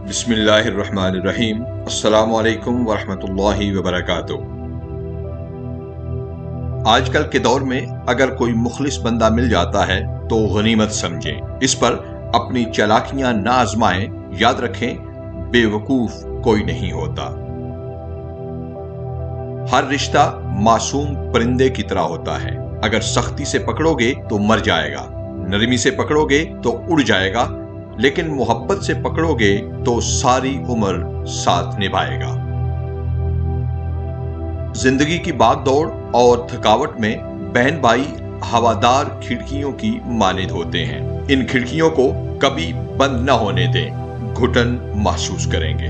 بسم اللہ الرحمن الرحیم۔ السلام علیکم ورحمۃ اللہ وبرکاتہ۔ آج کل کے دور میں اگر کوئی مخلص بندہ مل جاتا ہے تو غنیمت سمجھیں، اس پر اپنی چالاکیاں نہ آزمائیں۔ یاد رکھیں، بے وقوف کوئی نہیں ہوتا۔ ہر رشتہ معصوم پرندے کی طرح ہوتا ہے، اگر سختی سے پکڑو گے تو مر جائے گا، نرمی سے پکڑو گے تو اڑ جائے گا، لیکن محبت سے پکڑو گے تو ساری عمر ساتھ نبھائے گا۔ زندگی کی بھاگ دوڑ اور تھکاوٹ میں بہن بھائی ہوادار کھڑکیوں کی مانند ہوتے ہیں۔ ان کھڑکیوں کو کبھی بند نہ ہونے دیں، گھٹن محسوس کریں گے۔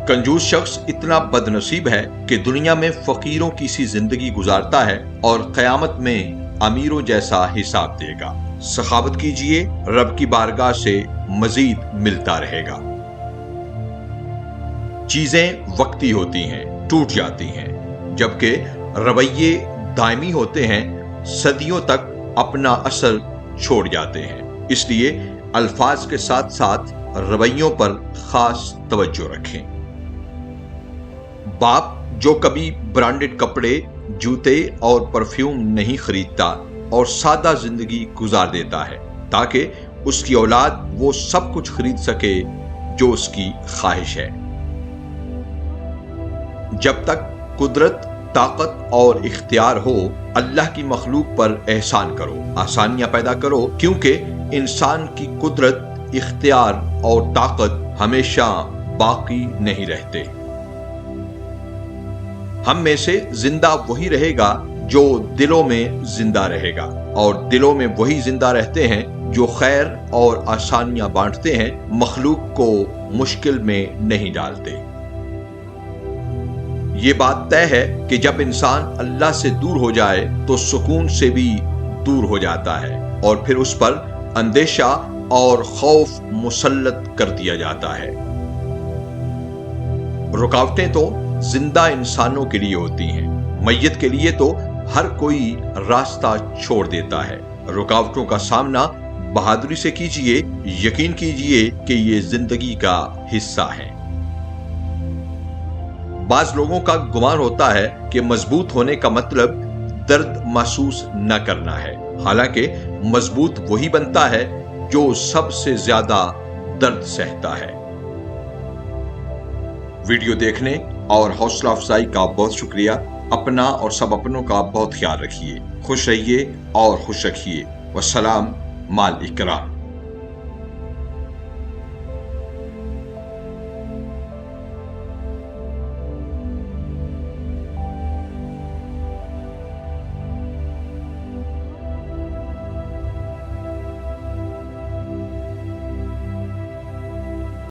کنجوس شخص اتنا بد نصیب ہے کہ دنیا میں فقیروں کی سی زندگی گزارتا ہے اور قیامت میں امیروں جیسا حساب دے گا۔ سخاوت کیجئے، رب کی بارگاہ سے مزید ملتا رہے گا۔ چیزیں وقتی ہوتی ہیں، ٹوٹ جاتی ہیں، جبکہ رویے دائمی ہوتے ہیں، صدیوں تک اپنا اثر چھوڑ جاتے ہیں۔ اس لیے الفاظ کے ساتھ ساتھ رویوں پر خاص توجہ رکھیں۔ باپ جو کبھی برانڈڈ کپڑے، جوتے اور پرفیوم نہیں خریدتا اور سادہ زندگی گزار دیتا ہے تاکہ اس کی اولاد وہ سب کچھ خرید سکے جو اس کی خواہش ہے۔ جب تک قدرت، طاقت اور اختیار ہو، اللہ کی مخلوق پر احسان کرو، آسانیاں پیدا کرو، کیونکہ انسان کی قدرت، اختیار اور طاقت ہمیشہ باقی نہیں رہتے۔ ہم میں سے زندہ وہی رہے گا جو دلوں میں زندہ رہے گا، اور دلوں میں وہی زندہ رہتے ہیں جو خیر اور آسانیاں بانٹتے ہیں، مخلوق کو مشکل میں نہیں ڈالتے۔ یہ بات طے ہے کہ جب انسان اللہ سے دور ہو جائے تو سکون سے بھی دور ہو جاتا ہے، اور پھر اس پر اندیشہ اور خوف مسلط کر دیا جاتا ہے۔ رکاوٹیں تو زندہ انسانوں کے لیے ہوتی ہیں، میت کے لیے تو ہر کوئی راستہ چھوڑ دیتا ہے۔ رکاوٹوں کا سامنا بہادری سے کیجئے، یقین کیجئے کہ یہ زندگی کا حصہ ہے۔ بعض لوگوں کا گمان ہوتا ہے کہ مضبوط ہونے کا مطلب درد محسوس نہ کرنا ہے، حالانکہ مضبوط وہی بنتا ہے جو سب سے زیادہ درد سہتا ہے۔ ویڈیو دیکھنے اور حوصلہ افزائی کا بہت شکریہ۔ اپنا اور سب اپنوں کا بہت خیال رکھیے، خوش رہیے اور خوش رکھیے۔ والسلام مع الاکرام۔